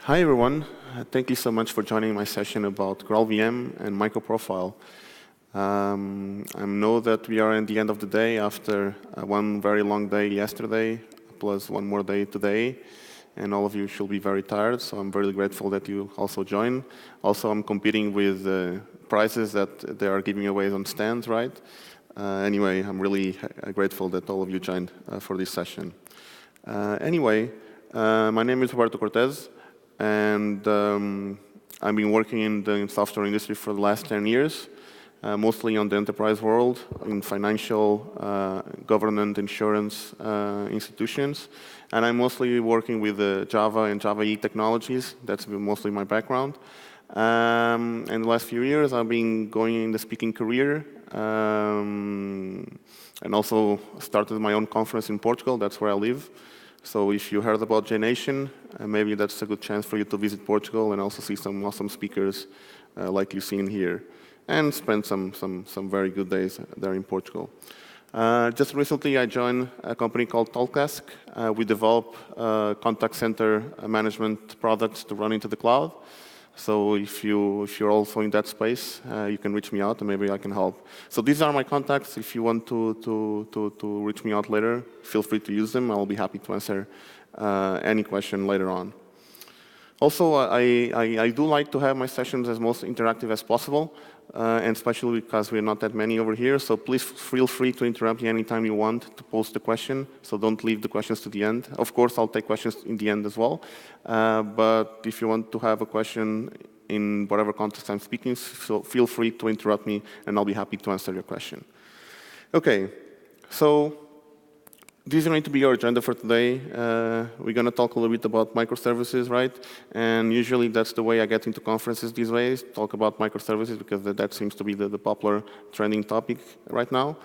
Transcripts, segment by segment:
Hi, everyone. Thank you so much for joining my session about GraalVM and MicroProfile. I know that we are at the end of the day after one very long day yesterday, plus one more day today, and all of you should be very tired, so I'm very grateful that you also joined. Also, I'm competing with prizes that they are giving away on stands, right? Anyway, I'm really grateful that all of you joined for this session. Anyway, my name is Roberto Cortez. And I've been working in the software industry for the last 10 years, mostly on the enterprise world, in financial, government, insurance institutions. And I'm mostly working with Java and Java EE technologies. That's mostly my background. In the last few years, I've been going in the speaking career, and also started my own conference in Portugal. That's where I live. So if you heard about JNation, maybe that's a good chance for you to visit Portugal and also see some awesome speakers like you've seen here, and spend some very good days there in Portugal. Just recently, I joined a company called Talkdesk. We develop contact center management products to run into the cloud. So if you're also in that space, you can reach me out and maybe I can help. So these are my contacts. If you want to reach me out later, feel free to use them. I'll be happy to answer any question later on. Also, I do like to have my sessions as most interactive as possible, and especially because we're not that many over here. So please feel free to interrupt me anytime you want to post a question. So don't leave the questions to the end. Of course, I'll take questions in the end as well. But if you want to have a question in whatever context I'm speaking, so feel free to interrupt me, and I'll be happy to answer your question. OK, so this is going to be our agenda for today. We're going to talk a little bit about microservices, right? And usually that's the way I get into conferences these days, talk about microservices, because that seems to be the popular trending topic right now.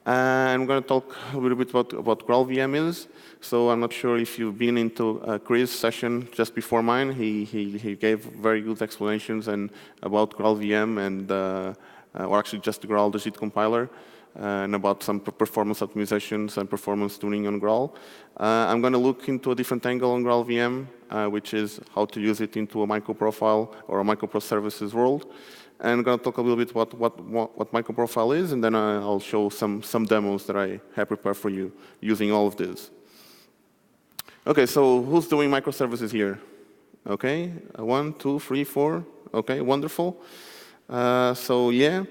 And I'm going to talk a little bit about what GraalVM is. So I'm not sure if you've been into Chris' session just before mine. He gave very good explanations about GraalVM and, or actually just the Graal, the JIT compiler, and about some performance optimizations and performance tuning on Graal. I'm going to look into a different angle on GraalVM, which is how to use it into a microprofile or a microservices world. And I'm going to talk a little bit about what microprofile is, and then I'll show some demos that I have prepared for you using all of this. OK, so who's doing microservices here? OK, 1, 2, 3, 4. OK, wonderful. So yeah.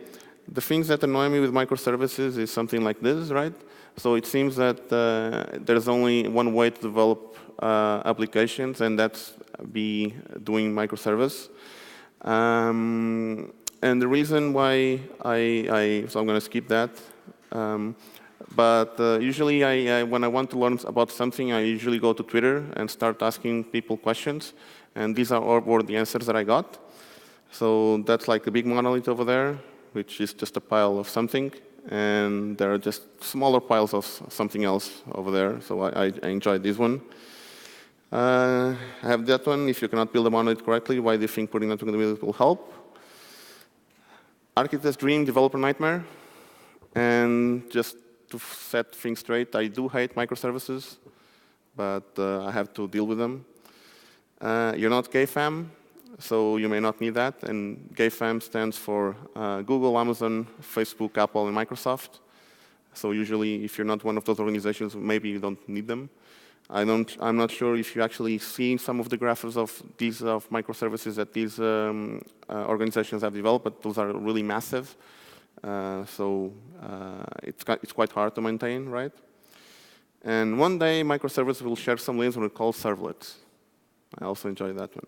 The things that annoy me with microservices is something like this, right? So it seems that there's only one way to develop applications, and that's be doing microservice. And the reason why so I'm going to skip that. But usually, when I want to learn about something, I usually go to Twitter and start asking people questions. And these are all the answers that I got. So that's like a big monolith over there, which is just a pile of something, and there are just smaller piles of something else over there. So I enjoyed this one. I have that one. If you cannot build a monolith correctly, why do you think putting network in the middle will help? Architect's dream, developer nightmare. And just to set things straight, I do hate microservices, but I have to deal with them. You're not GayFam. So you may not need that. And GayFam stands for Google, Amazon, Facebook, Apple, and Microsoft. So usually, if you're not one of those organizations, maybe you don't need them. I'm not sure if you actually see some of the graphs of these microservices that these organizations have developed, but those are really massive. So it's quite hard to maintain, right? And one day, microservices will share some links when we call servlets. I also enjoy that one.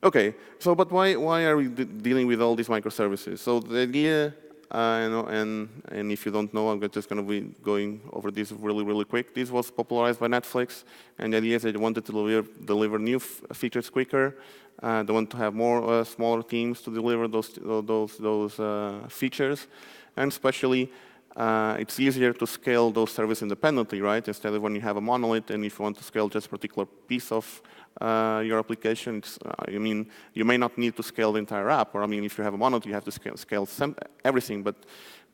OK, so but why are we dealing with all these microservices? So the idea, and if you don't know, I'm just going to be going over this really quick. This was popularized by Netflix, and the idea is that they wanted to deliver new features quicker. They want to have more smaller teams to deliver those features, and especially it's easier to scale those services independently, right? Instead of when you have a monolith, and if you want to scale just a particular piece of your application, I mean, you may not need to scale the entire app, or I mean, if you have a monolith, you have to scale everything. But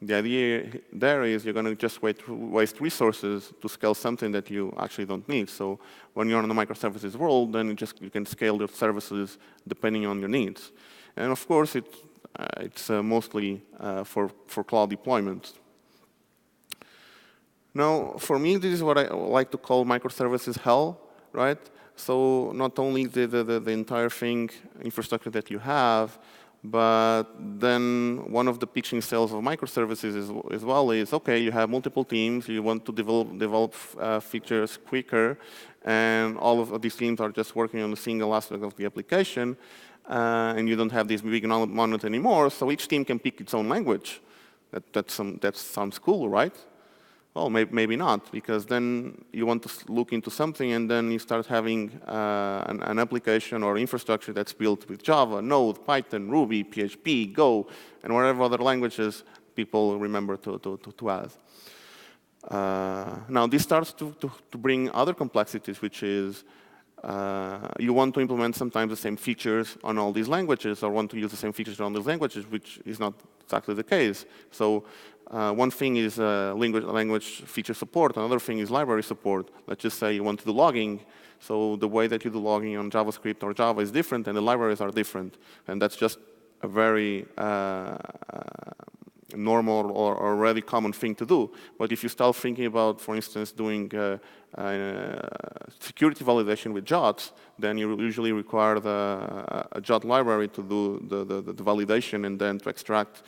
The idea there is you're going to just waste resources to scale something that you actually don't need. So when you're in the microservices world, then you can scale your services depending on your needs. And of course, it's mostly for cloud deployments. Now, for me, this is what I like to call microservices hell, right? So not only the entire thing, infrastructure that you have, but then one of the pitching sales of microservices as well is, okay, you have multiple teams, you want to develop features quicker, and all of these teams are just working on a single aspect of the application, and you don't have this big monolith anymore, so each team can pick its own language. That sounds cool, right? Well, maybe not, because then you want to look into something and then you start having an application or infrastructure that's built with Java, Node, Python, Ruby, PHP, Go, and whatever other languages people remember to add. Now, this starts to bring other complexities, which is you want to implement sometimes the same features on all these languages or want to use the same features on those languages, which is not exactly the case. So one thing is language feature support. Another thing is library support. Let's just say you want to do logging. So the way that you do logging on JavaScript or Java is different, and the libraries are different. And that's just a very normal or already common thing to do. But if you start thinking about, for instance, doing security validation with JWTs, then you usually require a JWT library to do the validation and then to extract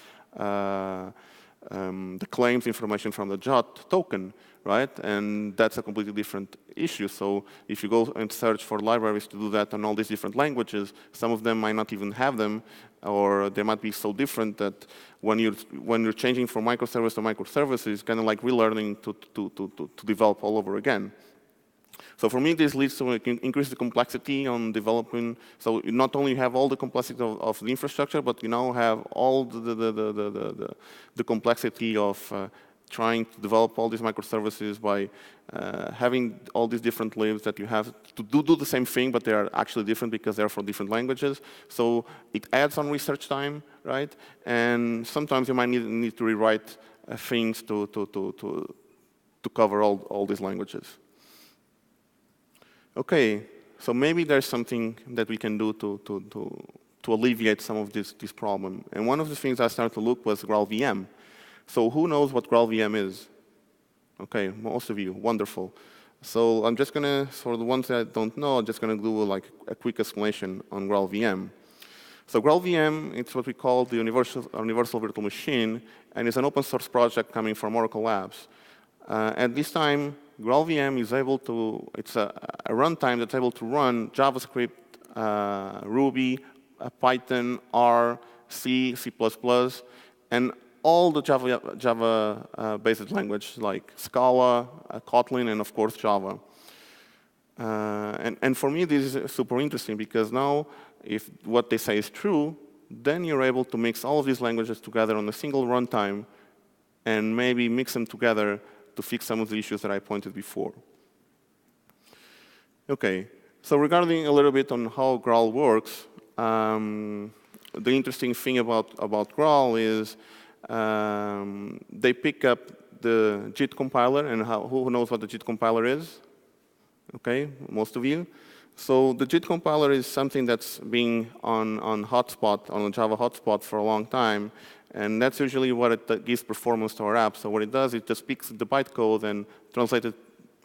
the claims information from the JWT token, right? And that's a completely different issue. So if you go and search for libraries to do that on all these different languages, some of them might not even have them, or they might be so different that when you're changing from microservice to microservices, it's kind of like relearning to develop all over again. So for me, this leads to increase the complexity on developing. So you not only have all the complexity of the infrastructure, but you now have all the complexity of trying to develop all these microservices by having all these different libs that you have to do the same thing, but they are actually different because they're for different languages. So it adds on research time, right? And sometimes you might need to rewrite things to cover all these languages. Okay, so maybe there's something that we can do to alleviate some of this problem. And one of the things I started to look was GraalVM. So who knows what GraalVM is? Okay, most of you, wonderful. So I'm just gonna, for the ones that don't know, I'm just gonna do like a quick explanation on GraalVM. So GraalVM, it's what we call the universal virtual machine, and it's an open source project coming from Oracle Labs. At this time, GraalVM is able to, it's a runtime that's able to run JavaScript, Ruby, Python, R, C, C++, and all the Java-based language like Scala, Kotlin, and of course Java. And for me, this is super interesting because now, if what they say is true, then you're able to mix all of these languages together on a single runtime and maybe mix them together to fix some of the issues that I pointed before. Okay, so regarding a little bit on how Graal works, the interesting thing about Graal is they pick up the JIT compiler, and who knows what the JIT compiler is? Okay, most of you. So the JIT compiler is something that's been on hotspot, on a Java hotspot for a long time. And that's usually what it gives performance to our app. So what it does, it just picks the bytecode and translates it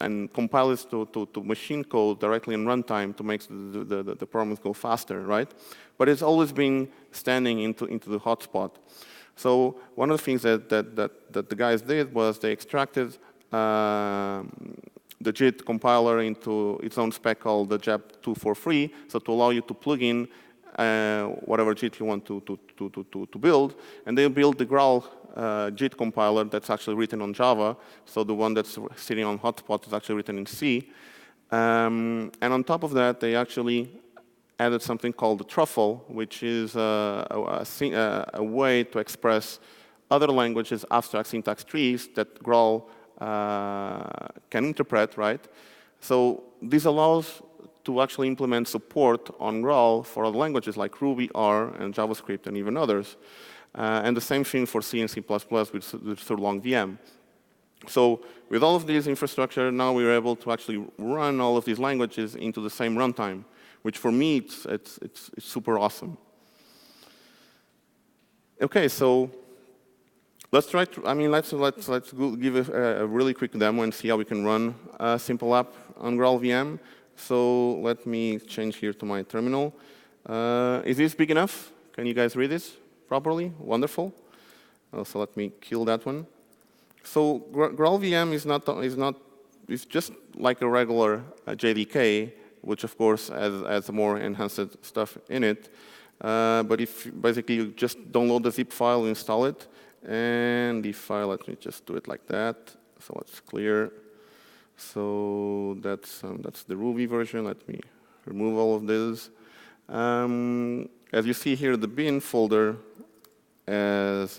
and compiles it to machine code directly in runtime to make the performance go faster, right? But it's always been standing into the hotspot. So one of the things that the guys did was they extracted the JIT compiler into its own spec called the JEP2 for free, so to allow you to plug in whatever JIT you want to build, and they build the Graal JIT compiler that's actually written on Java. So the one that's sitting on hotspot is actually written in C. And on top of that, they actually added something called the truffle, which is a way to express other languages' abstract syntax trees that Graal can interpret, right? So this allows to actually implement support on Graal for other languages like Ruby, R, and JavaScript, and even others. And the same thing for C and C++ with LongVM. So with all of this infrastructure, now we're able to actually run all of these languages into the same runtime, which for me, it's super awesome. Okay, so let's try to, let's give a really quick demo and see how we can run a simple app on GraalVM. So let me change here to my terminal. Is this big enough? Can you guys read this properly? Wonderful. So let me kill that one. So GraalVM is just like a regular JDK, which of course has more enhanced stuff in it. But if basically you just download the zip file, install it, and the file, let me just do it like that. So let's clear. So that's the Ruby version. Let me remove all of this. As you see here, the bin folder is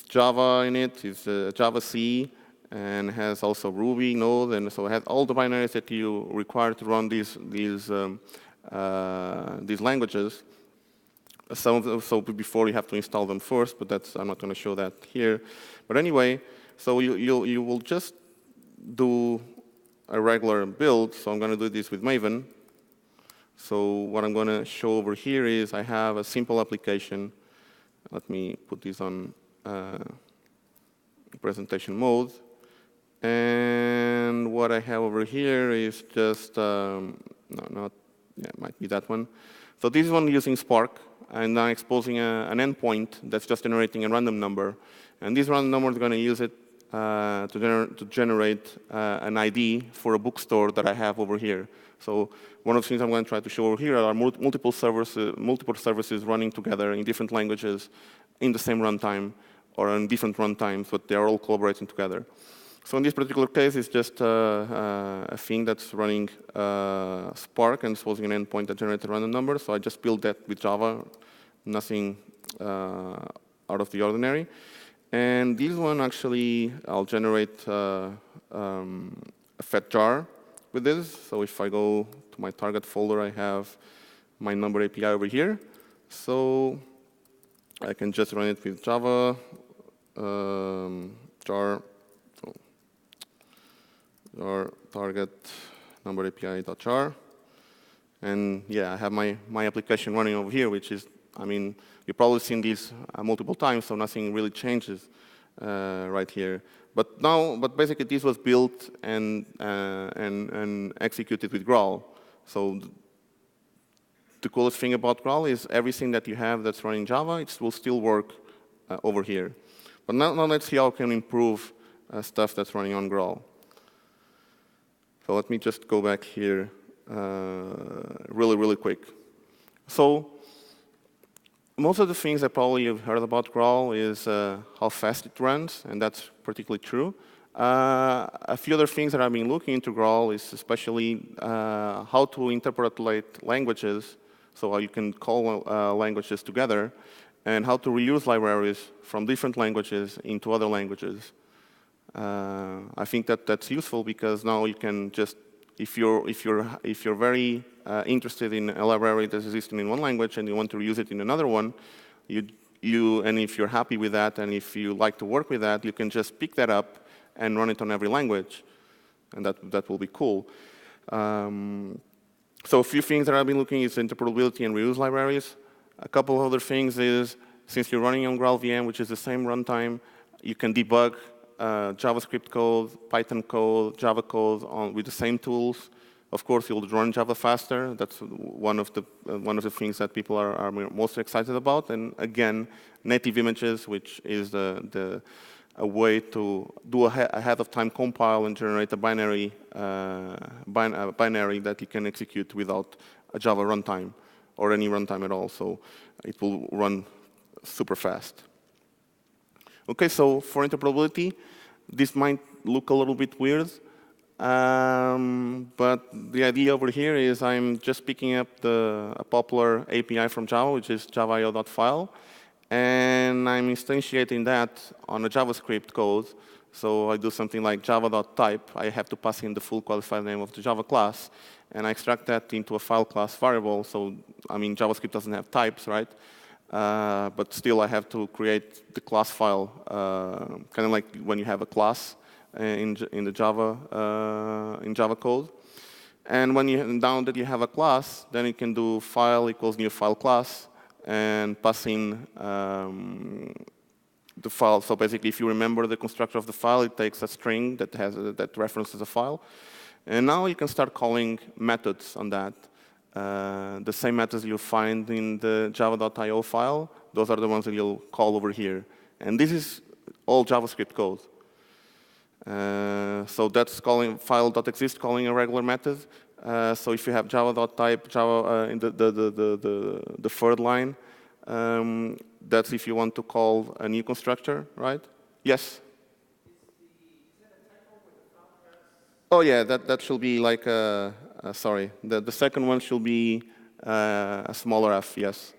Java in it. It's Java C, and has also Ruby, Node, and so it has all the binaries that you require to run these languages. So before you have to install them first, but I'm not going to show that here. But anyway, so you will just do a regular build. So I'm going to do this with Maven. So what I'm going to show over here is I have a simple application. Let me put this on presentation mode. And what I have over here is just, it might be that one. So this one using Spark, and I'm exposing an endpoint that's just generating a random number. And this random number is going to use it to generate an ID for a bookstore that I have over here. So one of the things I'm going to try to show over here are multiple services running together in different languages in the same runtime or on different runtimes, but they're all collaborating together. So in this particular case, it's just a thing that's running Spark and exposing an endpoint that generates a random number. So I just built that with Java, nothing out of the ordinary. And this one, actually, I'll generate a fat jar with this. So if I go to my target folder, I have my number API over here. So I can just run it with Java jar. Or target number API.jar. And yeah, I have my application running over here, which is, you've probably seen this multiple times, so nothing really changes right here. But basically this was built and executed with Graal. So the coolest thing about Graal is everything that you have that's running Java, it will still work over here. But now let's see how we can improve stuff that's running on Graal. So let me just go back here really quick. So most of the things that probably you've heard about Graal is how fast it runs, and that's particularly true. A few other things that I've been looking into Graal is especially how to interpolate languages, so how you can call languages together, and how to reuse libraries from different languages into other languages. I think that's useful because now you can just, if you're very interested in a library that's existing in one language and you want to reuse it in another one, and if you're happy with that and if you like to work with that, you can just pick that up and run it on every language, and that will be cool. So a few things that I've been looking is interoperability and reuse libraries. A couple of other things is, since you're running on GraalVM, which is the same runtime, you can debug JavaScript code, Python code, Java code with the same tools. Of course, you'll run Java faster. That's one of the things that people are most excited about. And again, native images, which is a way to do ahead of time compile and generate a binary that you can execute without a Java runtime or any runtime at all. So it will run super fast. Okay, so for interoperability, this might look a little bit weird, but the idea over here is I'm just picking up a popular API from Java, which is java.io.file, and I'm instantiating that on a JavaScript code. So I do something like java.type. I have to pass in the full qualified name of the Java class, and I extract that into a file class variable. So, JavaScript doesn't have types, right? but still I have to create the class file, kind of like when you have a class in the Java code. And when now that you have a class, then you can do file equals new file class and pass in the file. So basically, if you remember the constructor of the file, it takes a string that references a file. And now you can start calling methods on that. The same methods you find in the java.io file, those are the ones that you'll call over here. And this is all JavaScript code. So that's calling file.exist, calling a regular method. So if you have java.type, Java in the third line, that's if you want to call a new constructor, right? Yes? Oh yeah, that should be like sorry. The second one should be a smaller f, yes.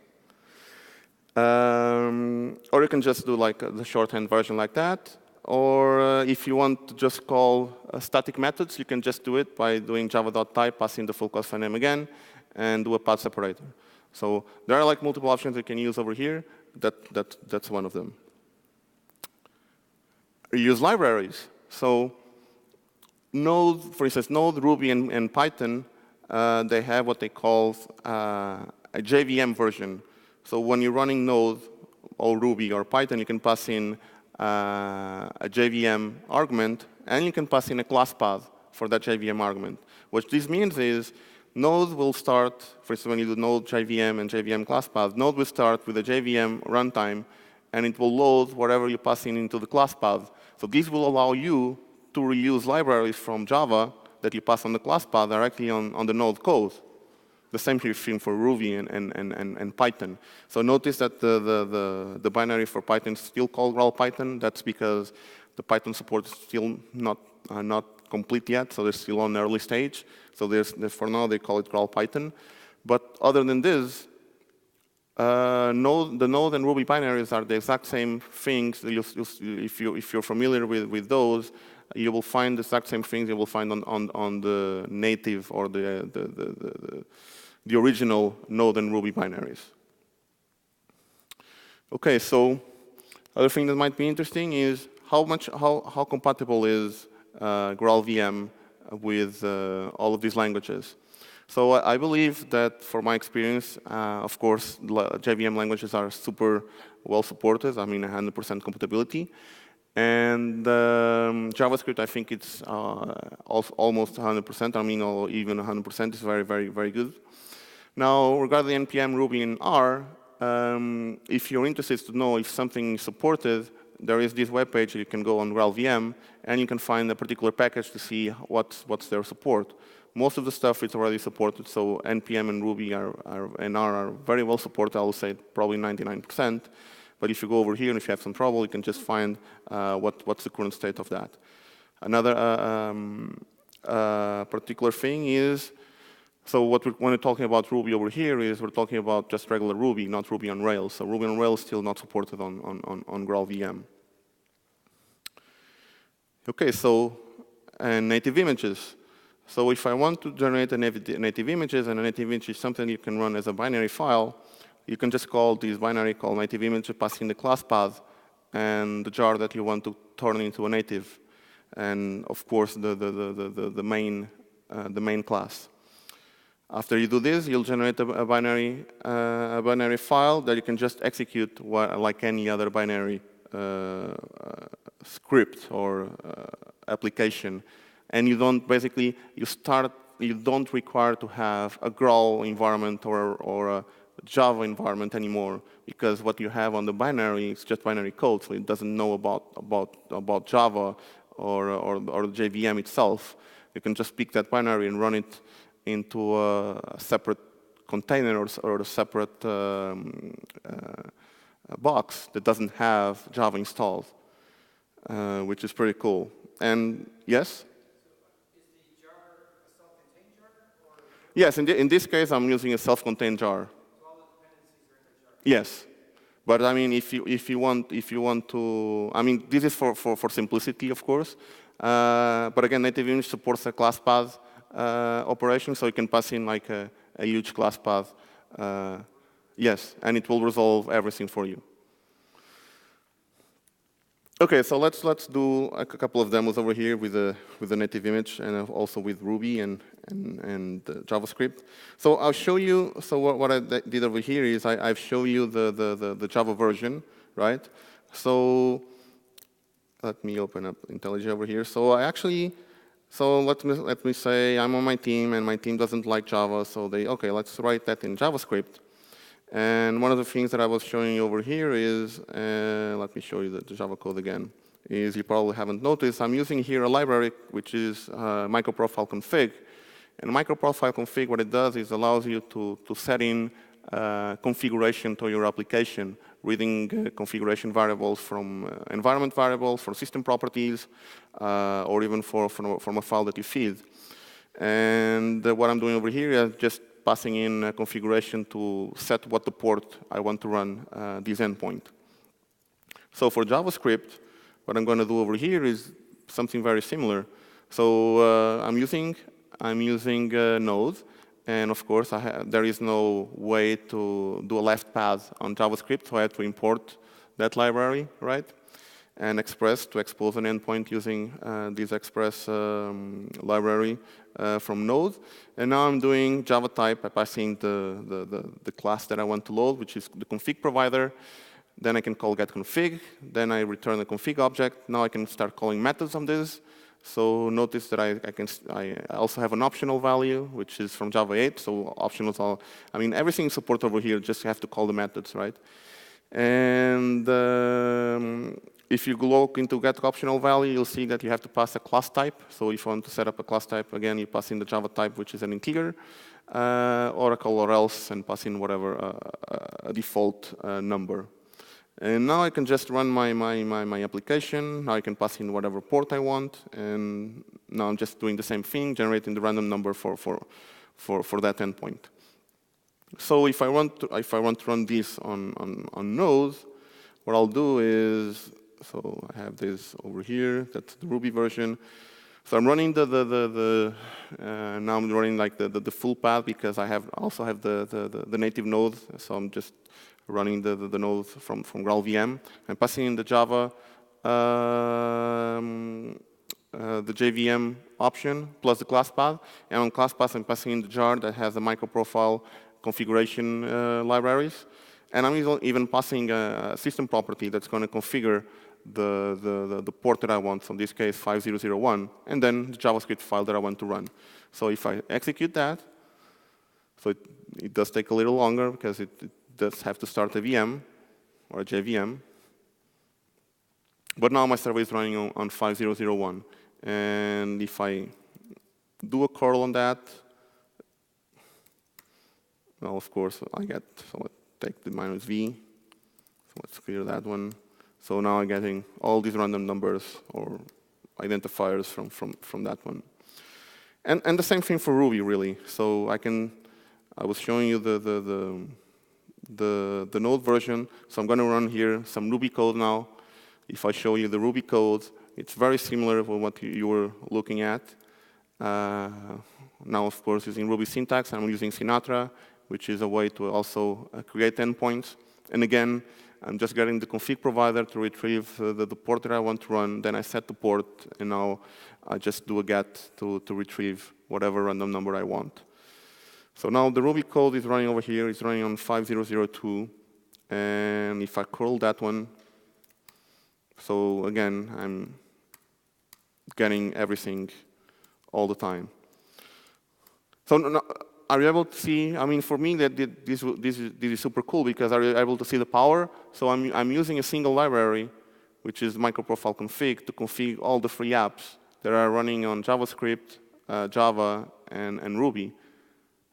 Or you can just do like the shorthand version like that. Or if you want to just call static methods, you can just do it by doing java.type, passing the full class file name again, and do a path separator. So there are like multiple options you can use over here. That's one of them. Use libraries. So Node, for instance, Node, Ruby, and Python, they have what they call a JVM version. So when you're running Node or Ruby or Python, you can pass in a JVM argument, and you can pass in a class path for that JVM argument. What this means is Node will start, for instance, when you do Node JVM and JVM class path, Node will start with a JVM runtime, and it will load whatever you pass in into the class path. So this will allow you to reuse libraries from Java that you pass on the class path directly on the Node code. The same thing for Ruby and Python. So notice that the binary for Python is still called GraalPython. That's because the Python support is still not complete yet, so they're still on the early stage. So for now, they call it GraalPython. But other than this, the Node and Ruby binaries are the exact same things. If you're familiar with those, you will find the exact same things you will find on the native or the original Node and Ruby binaries. Okay, so other thing that might be interesting is how compatible is GraalVM with all of these languages. So I believe that, for my experience, of course, JVM languages are super well supported. I mean, 100% compatibility. And JavaScript, I think it's almost 100%. I mean, or even 100% is very, very, very good. Now, regarding NPM, Ruby, and R, if you're interested to know if something is supported, there is this web page. You can go on GraalVM, and you can find a particular package to see what's their support. Most of the stuff is already supported, so NPM and Ruby and R are very well supported. I would say probably 99%. But if you go over here and if you have some trouble, you can just find what's the current state of that. Another particular thing is, so when we're talking about Ruby over here is we're talking about just regular Ruby, not Ruby on Rails. So Ruby on Rails is still not supported on GraalVM. Okay, so native images. So if I want to generate a native images, and a native image is something you can run as a binary file, you can just call this binary called native image, pass in the class path and the jar that you want to turn into a native, and of course the main class. After you do this, you'll generate a binary file that you can just execute like any other binary script or application, and you don't you don't require to have a Graal environment or a Java environment anymore, because what you have on the binary is just binary code, so it doesn't know about Java or the JVM itself. You can just pick that binary and run it into a separate container or a separate box that doesn't have Java installed, which is pretty cool. And yes? Is the jar a self-contained jar? Yes, in this case, I'm using a self-contained jar. So all the dependencies are in the jar? Yes. But I mean, if you want to, I mean, this is for simplicity, of course. But again, native image supports a class path operation, so you can pass in like a huge class path Yes, and it will resolve everything for you. Okay, so let's do a couple of demos over here with the native image and also with Ruby and JavaScript. So I'll show you. So what I did over here is I've shown you the Java version, right? So let me open up IntelliJ over here. So let me say I'm on my team and my team doesn't like Java. So okay, let's write that in JavaScript. And one of the things that I was showing you over here is, let me show you the Java code again, is you probably haven't noticed, I'm using here a library which is MicroProfile config. And MicroProfile config, what it does is allows you to set in configuration to your application, reading configuration variables from environment variables, from system properties, or even from a file that you feed. And what I'm doing over here is just passing in a configuration to set what the port I want to run this endpoint. So for JavaScript, what I'm going to do over here is something very similar. So I'm using Node, and of course there is no way to do a left path on JavaScript, so I have to import that library, right? And Express to expose an endpoint using this Express library from Node. And now I'm doing Java type by passing the class that I want to load, which is the config provider. Then I can call getConfig. Then I return the config object. Now I can start calling methods on this. So notice that I also have an optional value, which is from Java 8. So optionals everything is supported over here. Just have to call the methods, right? And if you look into get optional value, you'll see that you have to pass a class type. So if you want to set up a class type, again, you pass in the Java type, which is an integer, Oracle or else, and pass in whatever a default number. And now I can just run my application. Now I can pass in whatever port I want, and now I'm just doing the same thing, generating the random number for that endpoint. So if I want to run this on Node, what I'll do is, so I have this over here. That's the Ruby version. So I'm running now I'm running like the full path because I also have the native node. So I'm just running the node from GraalVM. I'm passing in the Java, the JVM option plus the class path. And on class path, I'm passing in the jar that has the MicroProfile configuration libraries. And I'm even passing a system property that's going to configure the port that I want, so in this case 5001, and then the JavaScript file that I want to run. So if I execute that, so it does take a little longer because it does have to start a VM or a JVM. But now my server is running on 5001. And if I do a curl on that, well, of course, I get, so let's take the -v. So let's clear that one. So now I'm getting all these random numbers or identifiers from that one. And the same thing for Ruby, really. So I was showing you the Node version. So I'm going to run here some Ruby code now. If I show you the Ruby code, it's very similar to what you were looking at. Now, of course, using Ruby syntax, I'm using Sinatra, which is a way to also create endpoints. And again, I'm just getting the config provider to retrieve the port that I want to run. Then I set the port, and now I just do a get to retrieve whatever random number I want. So now the Ruby code is running over here. It's running on 5002. And if I curl that one, so again, I'm getting everything all the time. So are you able to see? I mean, for me, this is super cool because are you able to see the power? So I'm using a single library, which is MicroProfile config, to config all the free apps that are running on JavaScript, Java, and Ruby.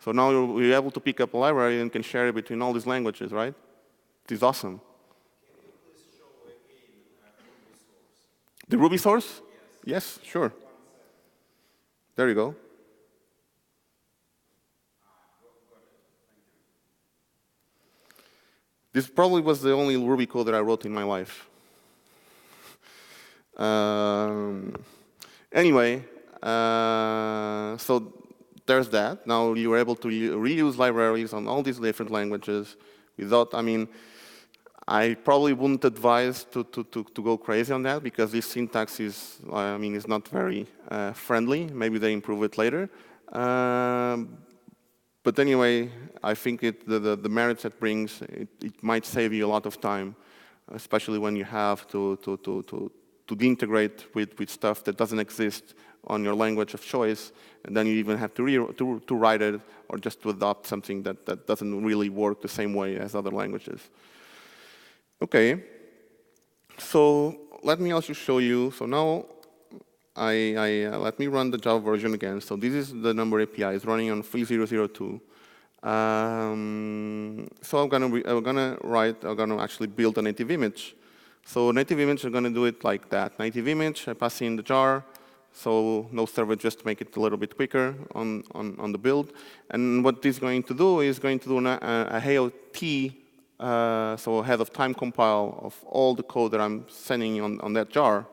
So now you're able to pick up a library and can share it between all these languages, right? It is awesome. Can you please show again Ruby source? The Ruby source? Yes, sure. There you go. This probably was the only Ruby code that I wrote in my life. Anyway, so there's that. Now you're able to reuse libraries on all these different languages without, I probably wouldn't advise to go crazy on that because this syntax is, is not very friendly. Maybe they improve it later. But anyway, I think the merits it brings, it might save you a lot of time, especially when you have to integrate with stuff that doesn't exist on your language of choice, and then you even have to write it or just to adopt something that doesn't really work the same way as other languages. Okay, so let me also show you. So now let me run the Java version again. So this is the number API. It's running on 3002. So I'm gonna actually build a native image. So native image, I'm gonna do it like that. Native image, I pass in the jar. So no server, just to make it a little bit quicker on the build. And what this is going to do is going to do a AOT, so ahead of time compile of all the code that I'm sending on that jar.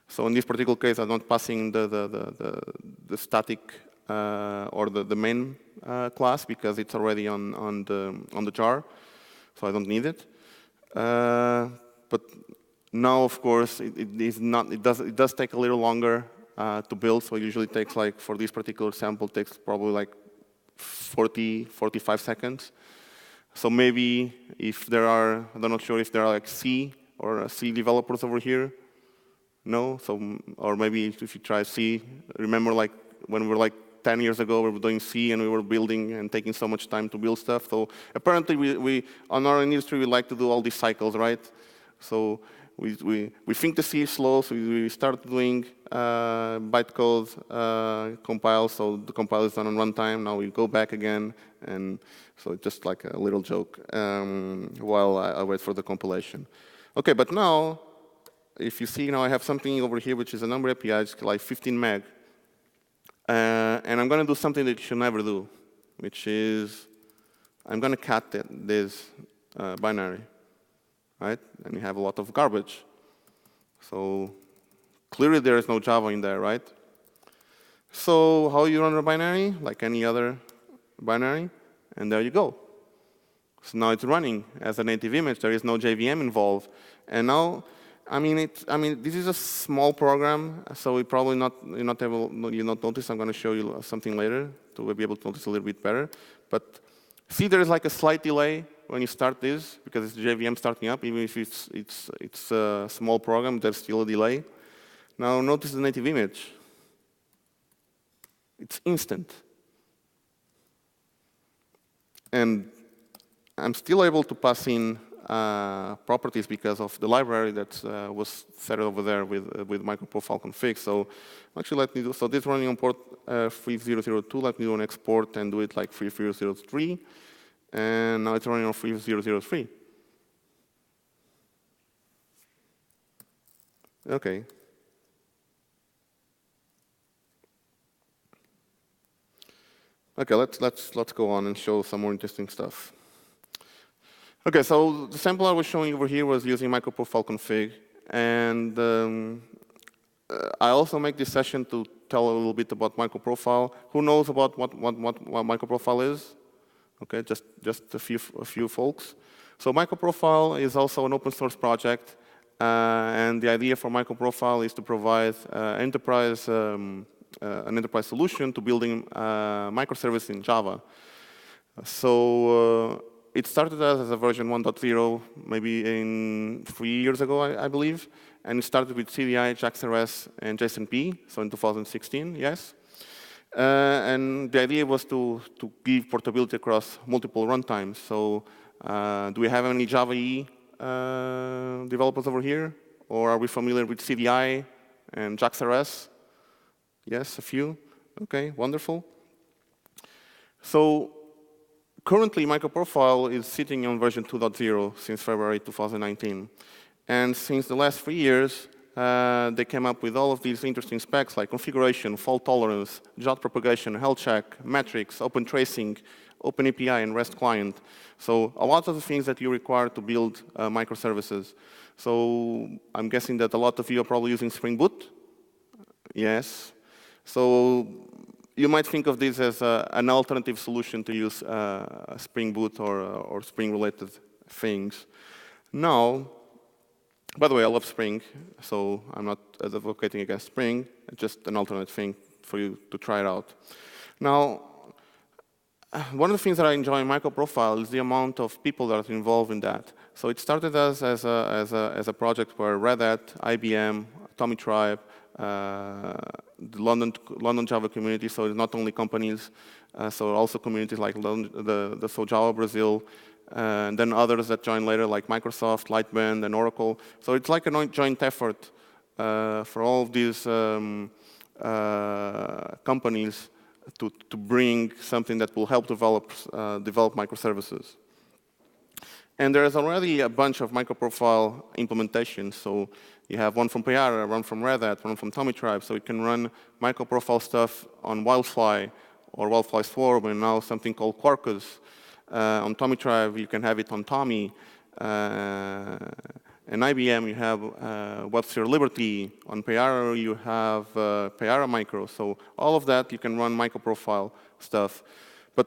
So in this particular case, I'm not passing the static or the main class because it's already on the jar, so I don't need it. But now, of course, it does take a little longer to build. So it usually takes, like, for this particular sample, takes probably like 45 seconds. So maybe if there are, I'm not sure if there are like C or C developers over here. No, so or maybe if you try C, remember like when we were like 10 years ago, we were doing C and we were building and taking so much time to build stuff. So apparently, we on our industry we like to do all these cycles, right? So we think the C is slow, so we start doing bytecode compile. So the compile is done on runtime. Now we go back again, and so it's just like a little joke while I wait for the compilation. Okay, but now, if you see now, I have something over here which is a number API, it's like 15 meg. And I'm going to do something that you should never do, which is I'm going to cat this binary, right? And you have a lot of garbage. So clearly there is no Java in there, right? So how you run a binary? Like any other binary, and there you go. So now it's running as a native image. There is no JVM involved, and now. This is a small program, so we probably you not notice. I'm going to show you something later to be able to notice a little bit better. But see, there is like a slight delay when you start this because it's JVM starting up. Even if it's a small program, there's still a delay. Now notice the native image. It's instant, and I'm still able to pass in properties because of the library that was set over there with MicroProfile config. So actually, let me do, so this running on port 3002, let me do an export and do it like 3003. And now it's running on 3003. Okay. Okay, let's go on and show some more interesting stuff. Okay, so the sample I was showing over here was using MicroProfile config, and I also make this session to tell a little bit about MicroProfile. Who knows about what MicroProfile is? Okay, just a few folks. So MicroProfile is also an open source project, and the idea for MicroProfile is to provide an enterprise solution to building microservices in Java. So it started as a version 1.0, maybe in 3 years ago, I believe. And it started with CDI, JAX-RS, and JSONP, so in 2016, yes. And the idea was to give portability across multiple runtimes. So do we have any Java EE developers over here? Or are we familiar with CDI and JAX-RS? Yes, a few. Okay, wonderful. So currently, MicroProfile is sitting on version 2.0 since February 2019. And since the last 3 years, they came up with all of these interesting specs like configuration, fault tolerance, JWT propagation, health check, metrics, open tracing, open API, and REST client. So a lot of the things that you require to build microservices. So I'm guessing that a lot of you are probably using Spring Boot. Yes. So you might think of this as an alternative solution to use Spring Boot or Spring-related things. Now, by the way, I love Spring, so I'm not advocating against Spring. It's just an alternate thing for you to try it out. Now, one of the things that I enjoy in MicroProfile is the amount of people that are involved in that. So it started as a project where Red Hat, IBM, Tommy Tribe, the London Java community, so it's not only companies, so also communities like the Java Brazil, and then others that joined later like Microsoft, Lightband, and Oracle. So it's like a joint effort for all of these companies to bring something that will help develop microservices. And there's already a bunch of MicroProfile implementations. So you have one from Payara, one from Red Hat, one from Tommy Tribe. So you can run MicroProfile stuff on Wildfly or Wildfly Swarm, and now something called Quercus. On Tommy Tribe, you can have it on Tommy. And IBM, you have WebSphere Liberty. On Payara, you have Payara Micro. So all of that, you can run MicroProfile stuff. But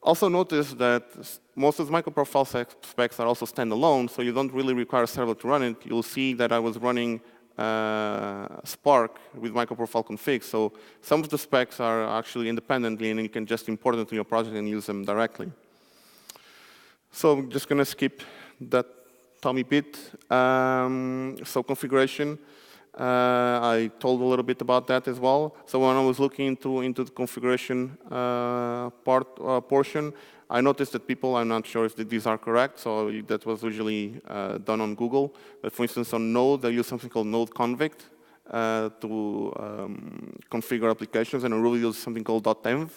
also notice that most of the MicroProfile specs are also standalone, so you don't really require a server to run it. You'll see that I was running Spark with MicroProfile config. So some of the specs are actually independently, and you can just import it to your project and use them directly. So I'm just going to skip that Tommy bit. So configuration, I told a little bit about that as well. So when I was looking into the configuration portion, I noticed that people, I'm not sure if these are correct, so that was usually done on Google. But for instance, on Node, they use something called node convict to configure applications, and on Ruby, use something called .env.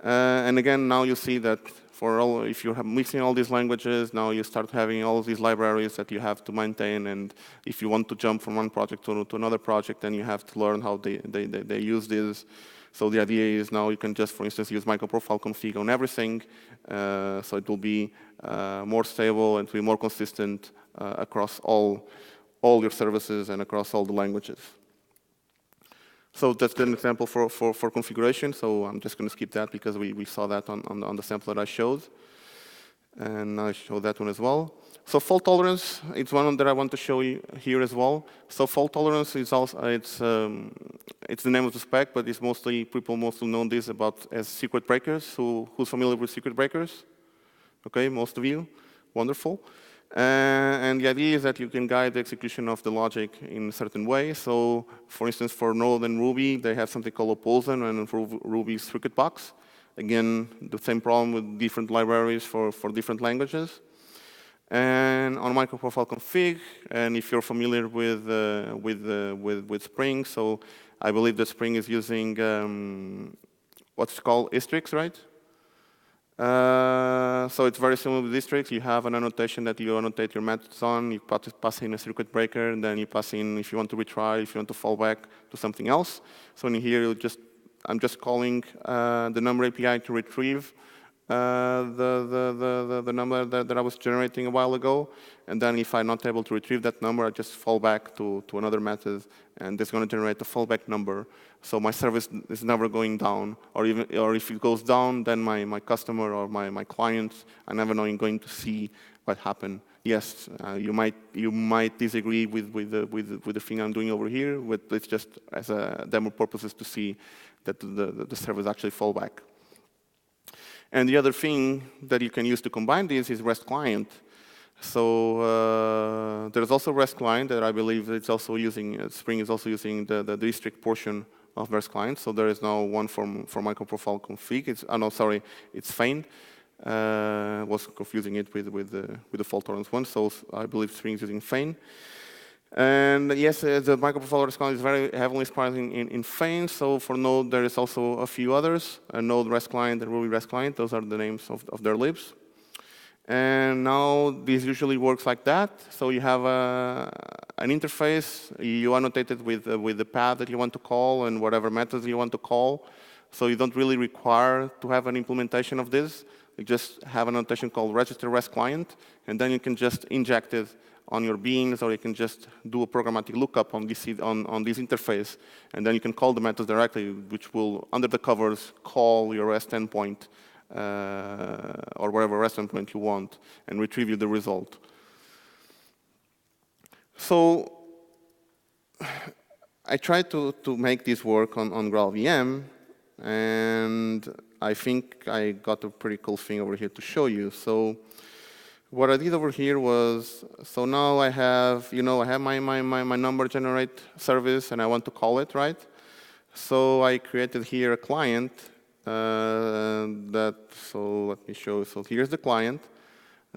And again, now you see that if you're mixing all these languages, now you start having all of these libraries that you have to maintain, and if you want to jump from one project to another project, then you have to learn how they use this. So the idea is now you can just, for instance, use MicroProfile config on everything, so it will be more stable and be more consistent across all your services and across all the languages. So that's an example for configuration. So I'm just going to skip that because we saw that on the sample that I showed. And I showed that one as well. So fault tolerance, it's one that I want to show you here as well. So fault tolerance is also, it's the name of the spec, but it's people mostly know this as secret breakers. Who's familiar with secret breakers? Okay, most of you. Wonderful. And the idea is that you can guide the execution of the logic in a certain way. So, for instance, for Node and Ruby, they have something called opposen, and for Ruby, circuit box. Again, the same problem with different libraries for different languages. And on MicroProfile config, and if you're familiar with Spring, so I believe that Spring is using what's called Istrix, right? So it's very similar with Istrix. You have an annotation that you annotate your methods on. You pass in a circuit breaker, and then you pass in if you want to retry, if you want to fall back to something else. So in here, I'm just calling the number API to retrieve the number that I was generating a while ago. And then if I'm not able to retrieve that number, I just fall back to another method, and it's going to generate a fallback number. So my service is never going down, or if it goes down, then my customer or my clients are never going to see what happened. Yes, you might disagree with the thing I'm doing over here, but it's just as a demo purposes to see that the service actually fall back. And the other thing that you can use to combine this is Rest Client. So there's also Rest Client that I believe it's also using, Spring is also using the district portion of Rest Client. So there is now one for MicroProfile config. It's Feign. Was confusing it with the fault tolerance one. So I believe Spring is using Feign. And yes, the MicroProfile Rest Client is very heavily inspired in Feign. So for Node, there is also a few others. Node Rest Client and Ruby Rest Client. Those are the names of their libs. And now this usually works like that. So you have an interface. You annotate it with the path that you want to call and whatever methods you want to call. So you don't really require to have an implementation of this. You just have an annotation called register rest client, and then you can just inject it on your beans, or you can just do a programmatic lookup on this interface, and then you can call the methods directly, which will, under the covers, call your REST endpoint or whatever REST endpoint you want, and retrieve you the result. So I tried to make this work on GraalVM, and I think I got a pretty cool thing over here to show you. So what I did over here was, so now I have, I have my number generate service, and I want to call it, right? So I created here a client so let me show. So here's the client.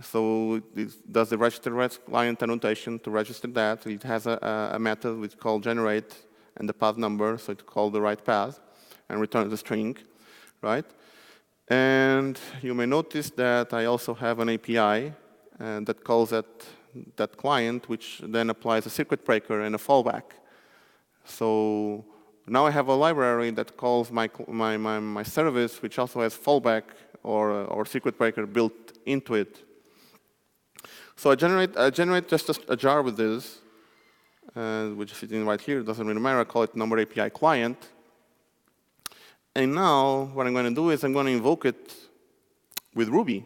So it does the register rest client annotation to register that. It has a method which is called generate and the path number, so it calls the right path and returns the string, right? And you may notice that I also have an API that calls that client, which then applies a circuit breaker and a fallback. So now I have a library that calls my service, which also has fallback or circuit breaker built into it. So I generate just a jar with this, which is sitting right here. It doesn't really matter. I call it number API client. And now what I'm going to do is I'm going to invoke it with Ruby.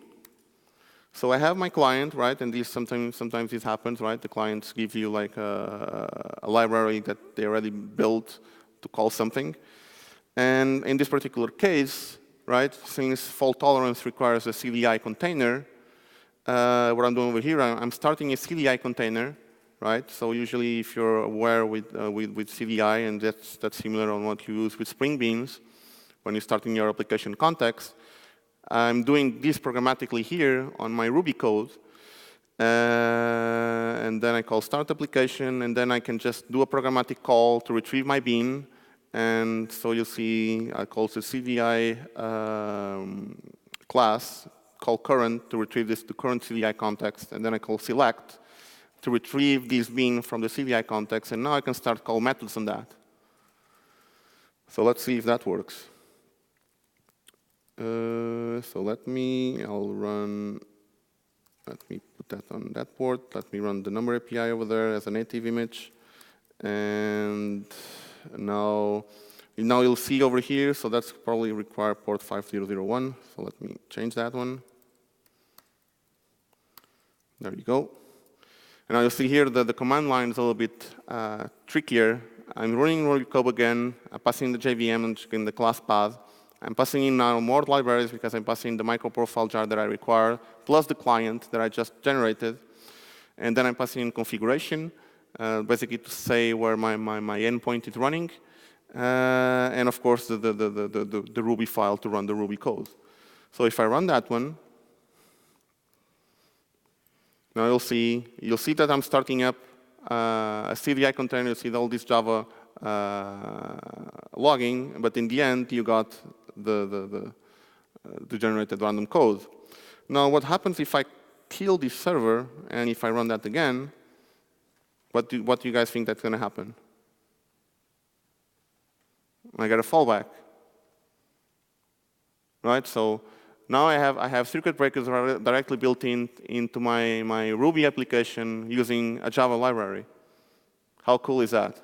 So I have my client, right? And sometimes this happens, right? The clients give you like a library that they already built to call something. And in this particular case, right, since fault tolerance requires a CDI container, what I'm doing over here, I'm starting a CDI container, right? So usually, if you're aware with CDI, and that's similar on what you use with Spring Beans, when you're starting your application context, I'm doing this programmatically here on my Ruby code, and then I call start application, and then I can just do a programmatic call to retrieve my bean. And so you'll see I call the CDI class, call current to retrieve this to current CDI context, and then I call select to retrieve this bean from the CDI context, and now I can start call methods on that. So let's see if that works. Let me put that on that port. Let me run the number API over there as a native image. And now you'll see over here, so that's probably require port 5001. So let me change that one. There you go. And now you'll see here that the command line is a little bit trickier. I'm running Ruby code again. I'm passing the JVM in the class path. I'm passing in now more libraries because I'm passing the MicroProfile jar that I require, plus the client that I just generated. And then I'm passing in configuration, basically to say where my endpoint is running. And of course, the Ruby file to run the Ruby code. So if I run that one, now you'll see that I'm starting up a CDI container. You see all this Java logging, but in the end, you got the generated random code. Now, what happens if I kill this server and if I run that again? What do you guys think that's going to happen? I get a fallback, right? So now I have circuit breakers directly built into my Ruby application using a Java library. How cool is that?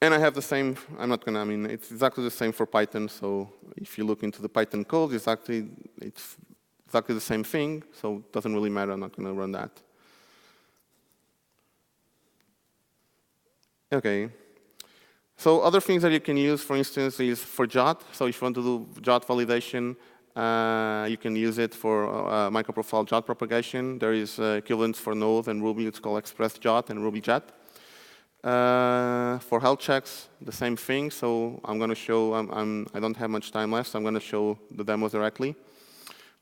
And I have the same, it's exactly the same for Python. So if you look into the Python code, it's exactly the same thing. So it doesn't really matter. I'm not going to run that. OK. So other things that you can use, for instance, is for JWT. So if you want to do JWT validation, you can use it for MicroProfile JWT propagation. There is equivalents for Node and Ruby. It's called Express JWT and Ruby JWT. For health checks, the same thing. So I'm going to show, I don't have much time left, so I'm going to show the demos directly.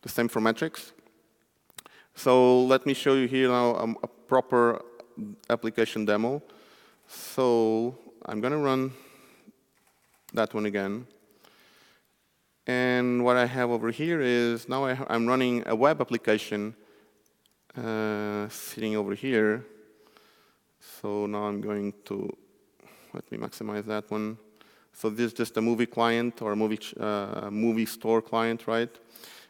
The same for metrics. So let me show you here now a proper application demo. So I'm going to run that one again. And what I have over here is now I'm running a web application sitting over here. So now I'm going to, let me maximize that one. So this is just a movie client or a movie store client, right?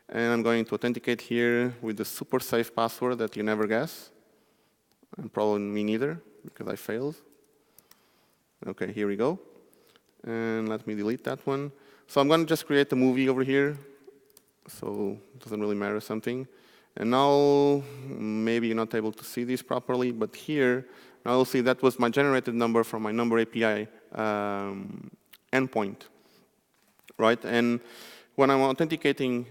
And I'm going to authenticate here with the super safe password that you never guess. And probably me neither, because I failed. Okay, here we go. And let me delete that one. So I'm going to just create a movie over here. So it doesn't really matter something. And now, maybe you're not able to see this properly, but here, now you'll see that was my generated number from my number API endpoint, right? And when I'm authenticating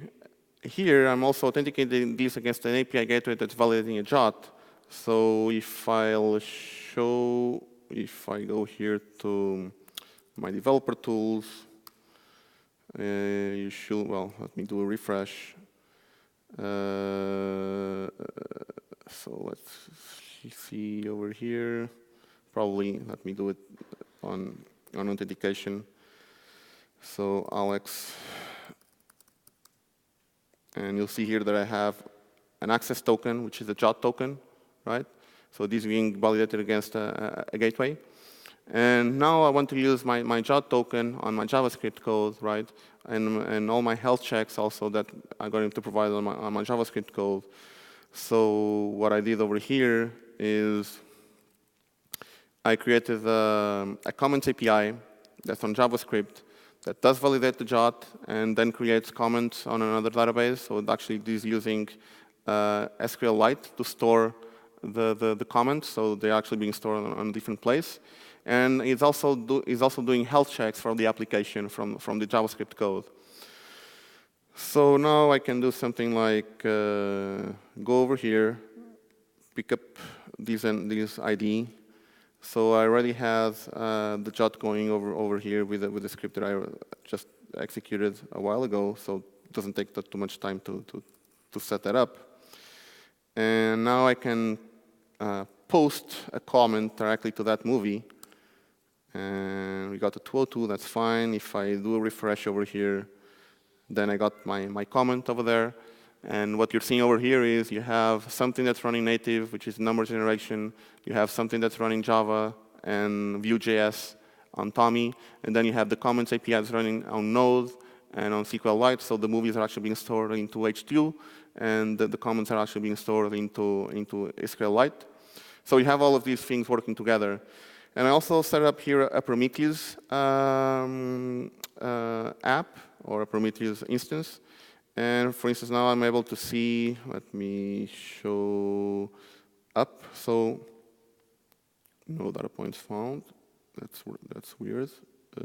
here, I'm also authenticating this against an API gateway that's validating a JWT. So if I'll show, if I go here to my developer tools, you should, well, let me do a refresh. So let's see over here. Probably let me do it on authentication. So Alex, and you'll see here that I have an access token, which is a JWT token, right? So this is being validated against a gateway. And now I want to use my JWT token on my JavaScript code, right? And all my health checks also that I'm going to provide on my JavaScript code. So what I did over here is I created a comments API that's on JavaScript that does validate the JWT and then creates comments on another database. So it actually is using SQLite to store the comments. So they're actually being stored on a different place. And it's also doing health checks for the application from the JavaScript code. So now I can do something like go over here, pick up this ID. So I already have the JWT going over here with the script that I just executed a while ago. So it doesn't take too much time to set that up. And now I can post a comment directly to that movie. And we got a 202, that's fine. If I do a refresh over here, then I got my comment over there. And what you're seeing over here is you have something that's running native, which is number generation. You have something that's running Java and Vue.js on Tommy. And then you have the comments API that's running on Node and on SQLite. So the movies are actually being stored into H2, and the comments are actually being stored into SQLite. So you have all of these things working together. And I also set up here a Prometheus app or a Prometheus instance. And for instance, now I'm able to see, let me show up. So no data points found. That's weird. Let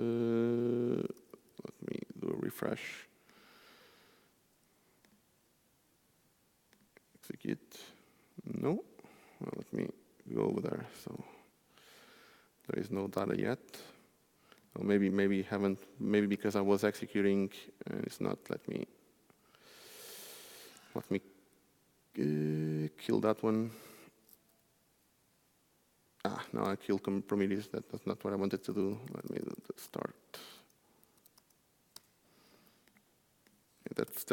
me do a refresh. Execute. No. Well, let me go over there. So there is no data yet. Or maybe because I was executing and it's not. Let me kill that one. No, I killed Prometheus. That's not what I wanted to do. Let me do the start. That's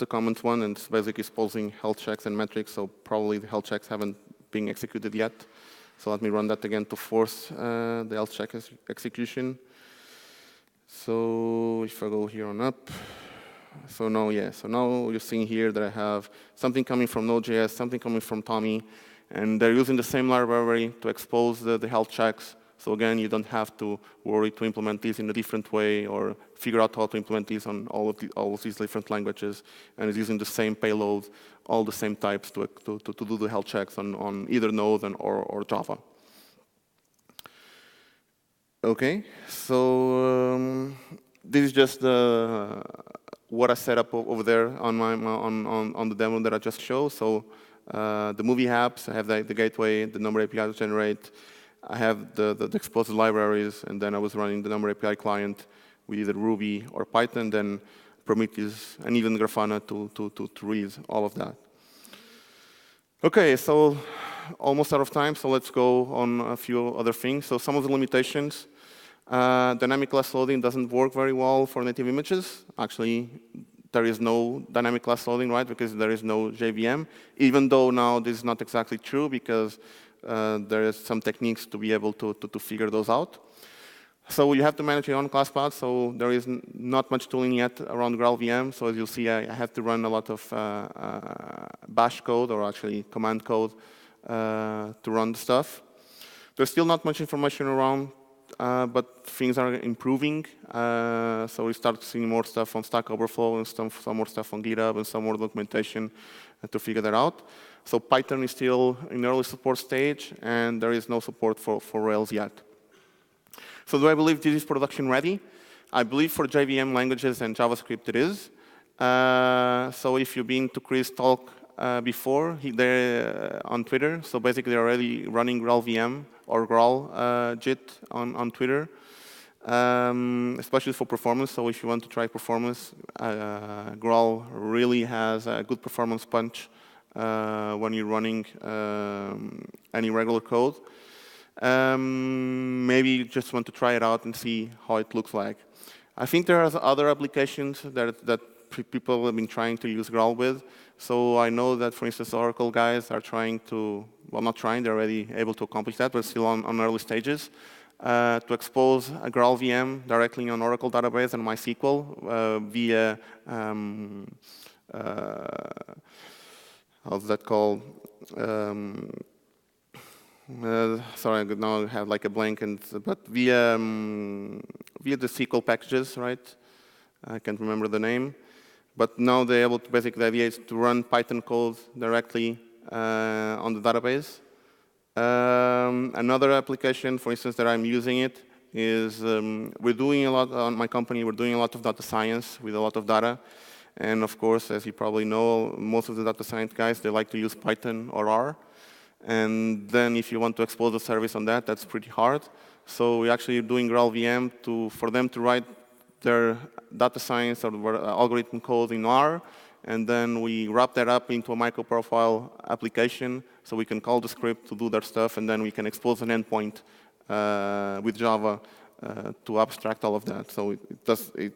the comment one, and it's basically exposing health checks and metrics. So probably the health checks haven't been executed yet. So let me run that again to force the health check execution. So if I go here on up, so now you're seeing here that I have something coming from Node.js, something coming from Tommy, and they're using the same library to expose the health checks. So again, you don't have to worry to implement this in a different way or figure out how to implement this on all of these different languages. And it's using the same payload, all the same types to do the health checks on either Node or Java. Okay, so this is just what I set up over there on the demo that I just showed. So the movie apps, I have the gateway, the number API to generate. I have the exposed libraries, and then I was running the number API client with either Ruby or Python, then Prometheus, and even Grafana to read all of that. Okay, so almost out of time, so let's go on a few other things. So some of the limitations. Dynamic class loading doesn't work very well for native images. Actually, there is no dynamic class loading, right, because there is no JVM, even though now this is not exactly true because there is some techniques to be able to figure those out. So you have to manage your own class path, so there is not much tooling yet around GraalVM. So as you'll see, I have to run a lot of bash code, or actually command code, to run the stuff. There's still not much information around, but things are improving. So we start seeing more stuff on Stack Overflow and some more stuff on GitHub and some more documentation to figure that out. So Python is still in early support stage, and there is no support for Rails yet. So do I believe this is production ready? I believe for JVM languages and JavaScript it is. So if you've been to Chris' talk before, they're on Twitter. So basically they're already running GraalVM or Graal JIT on Twitter, especially for performance. So if you want to try performance, Graal really has a good performance punch when you're running any regular code. Maybe you just want to try it out and see how it looks like. I think there are other applications that people have been trying to use Graal with. So I know that, for instance, Oracle guys are trying to, well, not trying, they're already able to accomplish that, but still on early stages, to expose a GraalVM directly on Oracle database and MySQL via, how's that called? Sorry, now I have like a blank, but via the SQL packages, right? I can't remember the name. But now they're able to, basically the idea is to run Python code directly on the database. Another application, for instance, that I'm using it is we're doing a lot on my company, we're doing a lot of data science with a lot of data. And of course, as you probably know, most of the data science guys, they like to use Python or R. And then if you want to expose a service on that, that's pretty hard. So we're actually doing GraalVM for them to write their data science or algorithm code in R, and then we wrap that up into a MicroProfile application, so we can call the script to do their stuff, and then we can expose an endpoint with Java to abstract all of that. So it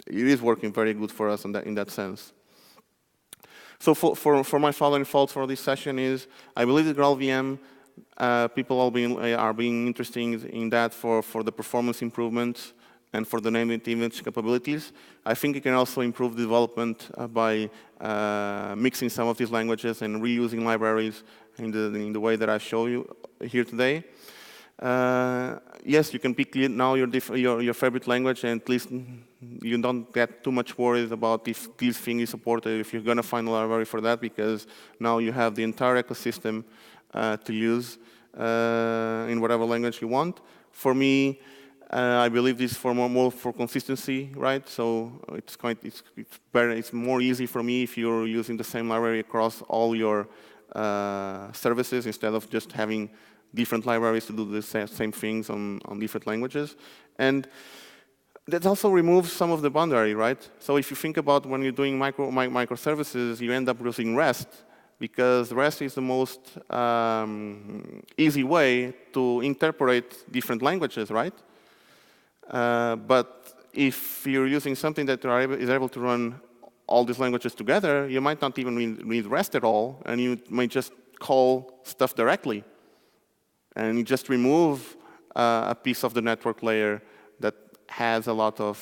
is working very good for us in that sense. So for my following thoughts for this session is, I believe that GraalVM, people are being interested in that for the performance improvements and for the native image capabilities. I think it can also improve development by mixing some of these languages and reusing libraries in the way that I show you here today. Yes, you can pick now your favorite language, and at least you don't get too much worried about if this thing is supported, if you're going to find a library for that, because now you have the entire ecosystem to use in whatever language you want. For me, I believe this is more for consistency, right? So it's more easy for me if you're using the same library across all your services instead of just having different libraries to do the same things on different languages. And that also removes some of the boundary, right? So if you think about when you're doing microservices, you end up using REST, because REST is the most easy way to interpret different languages, right? But if you're using something that is able to run all these languages together, you might not even need REST at all, and you might just call stuff directly. And you just remove a piece of the network layer that has a lot of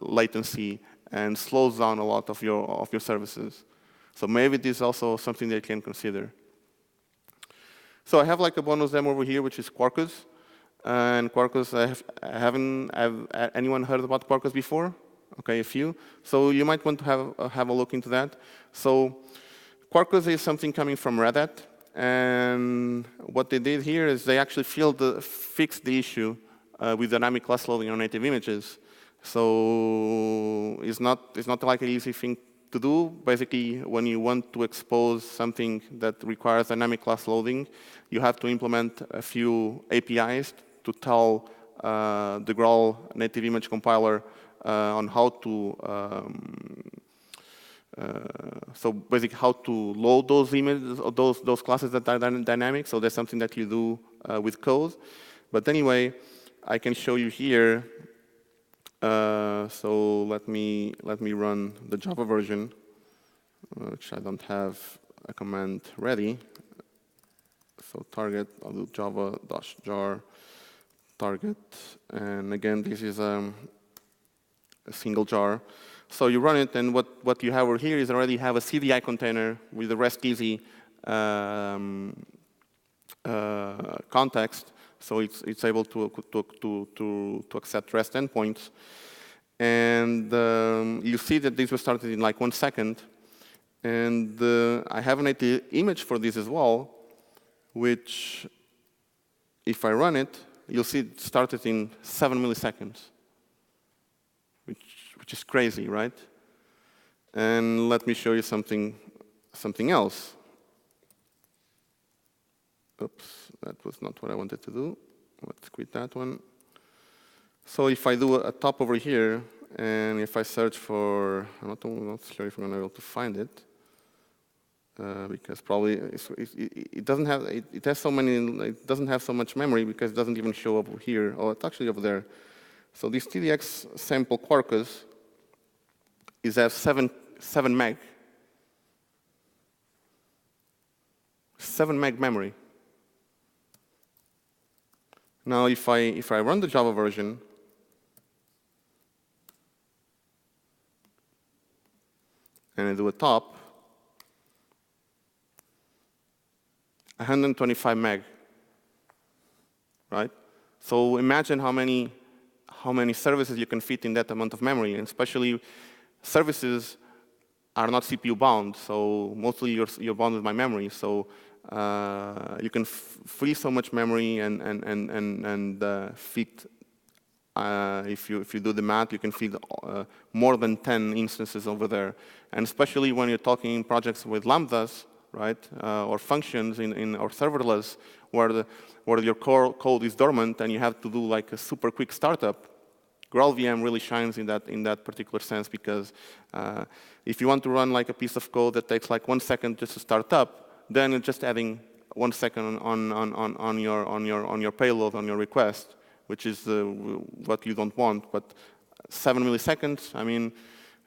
latency and slows down a lot of your services. So maybe this is also something that you can consider. So I have like a bonus demo over here, which is Quercus. And Quercus, have anyone heard about Quercus before? Okay, a few. So you might want to have a look into that. So Quercus is something coming from Red Hat. And what they did here is they actually fixed the issue with dynamic class loading on native images. So it's not like an easy thing to do. Basically, when you want to expose something that requires dynamic class loading, you have to implement a few APIs to tell the Graal native image compiler on how to so basically how to load those images, those classes that are dynamic. So that's something that you do with code. But anyway, I can show you here. So let me run the Java version, which I don't have a command ready. So target, I'll do java-jar target. And again, this is a single jar. So you run it, and what you have over here is already have a CDI container with the REST easy context. So it's able to accept REST endpoints. And you see that this was started in like 1 second. And I have an image for this as well, which, if I run it, you'll see it started in 7 milliseconds, which is crazy, right? And let me show you something else. Oops, that was not what I wanted to do. Let's quit that one. So if I do a top over here, and if I search for, I'm not sure if I'm going to be able to find it, because probably it doesn't have, it has so many, it doesn't have so much memory because it doesn't even show up over here. Oh, it's actually over there. So this TDX sample Quercus is at 7 meg. 7 meg memory. Now, if I run the Java version, and I do a top, 125 meg, right? So imagine how many services you can fit in that amount of memory, and especially services are not CPU bound, so mostly you're bounded by memory. So you can free so much memory and fit. If you do the math, you can feed more than 10 instances over there. And especially when you're talking in projects with lambdas, right, or functions or serverless, where your core code is dormant and you have to do like a super quick startup. GraalVM really shines in that particular sense, because if you want to run like a piece of code that takes like 1 second just to start up, then it's just adding 1 second on your payload, on your request, which is what you don't want. But 7 milliseconds, I mean,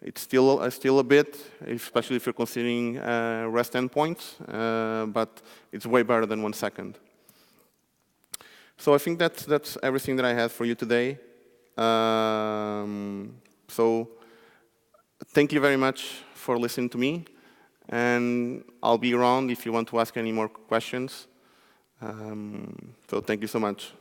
it's still a bit, especially if you're considering REST endpoints, but it's way better than 1 second. So I think that's everything that I had for you today. So thank you very much for listening to me, and I'll be around if you want to ask any more questions. So thank you so much.